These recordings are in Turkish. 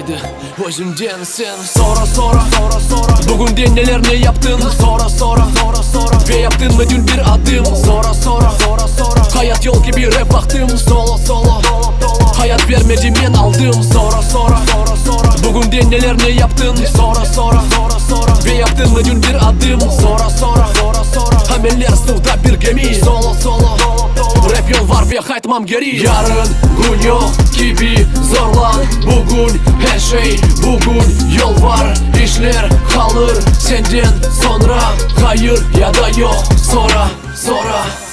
Haydi özümden sen Sonra bugün neler ne yaptın Sonra ve yaptın mı dün bir adım Sonra hayat yol gibi rap baktım Solo hayat vermedim ben aldım Sonra bugün neler ne yaptın Sonra ve yaptın mı dün bir adım Sonra hameller suda bir gemi Solo rap yol var ve kaytmam geri Yarın gün yok gibi zorlan Bugün her şey bugün yol var İşler kalır senden sonra Hayır ya da yok sonra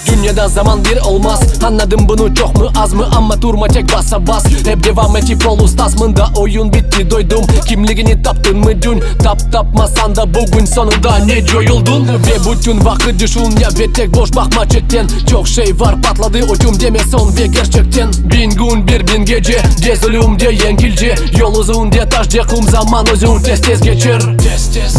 Dünyada zaman bir olmaz. Anladım bunu çok mu az mı ama durma çek basa bas. Hep devam edip ol ustasmında oyun bitti doydum. Kimliğini taptın mı dün tapmasan da bugün sonunda ne coyuldun. Ve bütün vakit düşün ya ve tek boş bakma chatten. Çok şey var patladı ucum deme son ve gerçekten. Bin gün bin gece de zulüm de yengilce. Yol uzun de taş de kum zaman uzun tez geçer.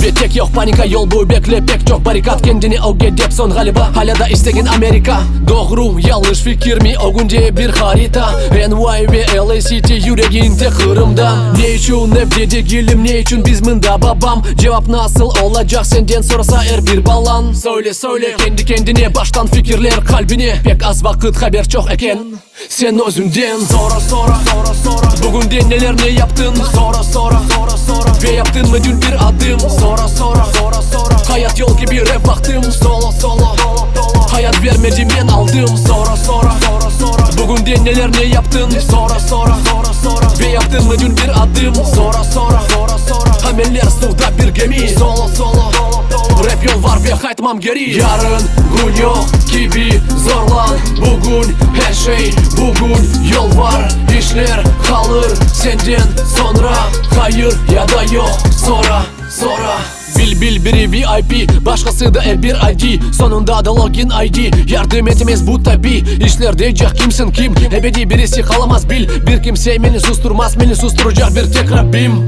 Ve tek yok panika yol boyu bekle pek çok barikat. Kendini o edip son galiba hala da istekin Amerika. Doğru yanlış fikir mi o günce bir harita. NY ve LACT yüreğinde kırımda. Ne için hep dedi gelim ne için biz mında babam. Cevap nasıl olacak senden sorsa her bir balan. Söyle kendi kendine baştan fikirler kalbine. Pek az vakit haber çok eken sen özünden Sonra bugün neler ne yaptın Sonra ve yaptın mı dün bir adım Sonra hayat yol gibi rap baktım Solo hayat vermedim ben aldım Sonra bugün neler ne yaptın Sonra ve yaptın mı dün bir adım Sonra hameller suda bir gemi Solo rap yol var ve kaytmam geri Yarın gün yok gibi zorlan Bugün her şey bugün yol var İşler kalır senden sonra Hayır ya da yok sonra Bil biri VIP başkası da bir ID Sonunda da login ID Yardım etmez bu tabi İşler diyecek kimsin kim Ebedi birisi kalamaz bil Bir kimse beni susturmaz beni susturacak bir tek Rabbim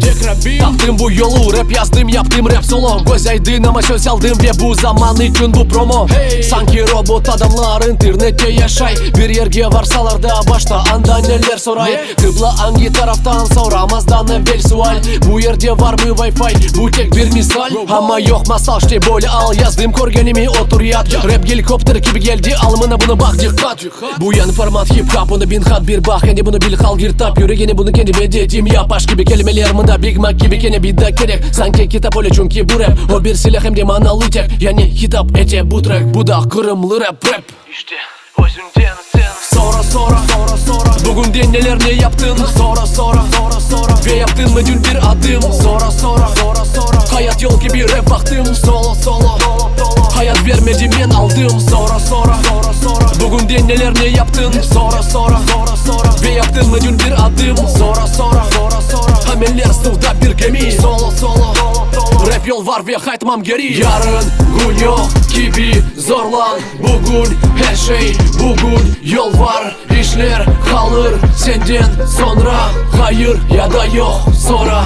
Taptım bu yolu rap yazdım yaptım rap solo Göz aydın ama söz aldım ve bu zaman için bu promo Sanki robot adamlar internette yaşay Bir yerge varsalar da başta anda neler soray Kıbla hangi taraftan soramazdan evvel sual Bu yerde var mı wifi bu tek bir misal Ama yok masal işte böyle al yazdım korgenimi otur yat Rap helikopter gibi geldi almına bunu bak dikkat Bu yan format hip hop onu bin hat bir bak Kendi bunu bil kal gir tap yüreğini bunu kendi medetim yap Aşk gibi kelimeler mında Big Mac gibi kene bir de gerek Sanki kitap öyle çünkü bu rap O bir silah hem de manalı tek Yani hitap ece bu track Bu da kırımlı rap İşte özünden sen Sonra bugün neler ne yaptın Sonra ve yaptın mı dün bir adım Sonra hayat yol gibi rap baktım Solo hayat vermedim ben aldım Sonra bugün neler ne yaptın Sonra ve yaptın mı dün bir adım Sonra hameller suda bir gemi Solo rap yol var ve kaytmam geri Yarın gün yok gibi zorlan Bugün her şey bugün yol var İşler kalır senden sonra Hayır ya da yok sonra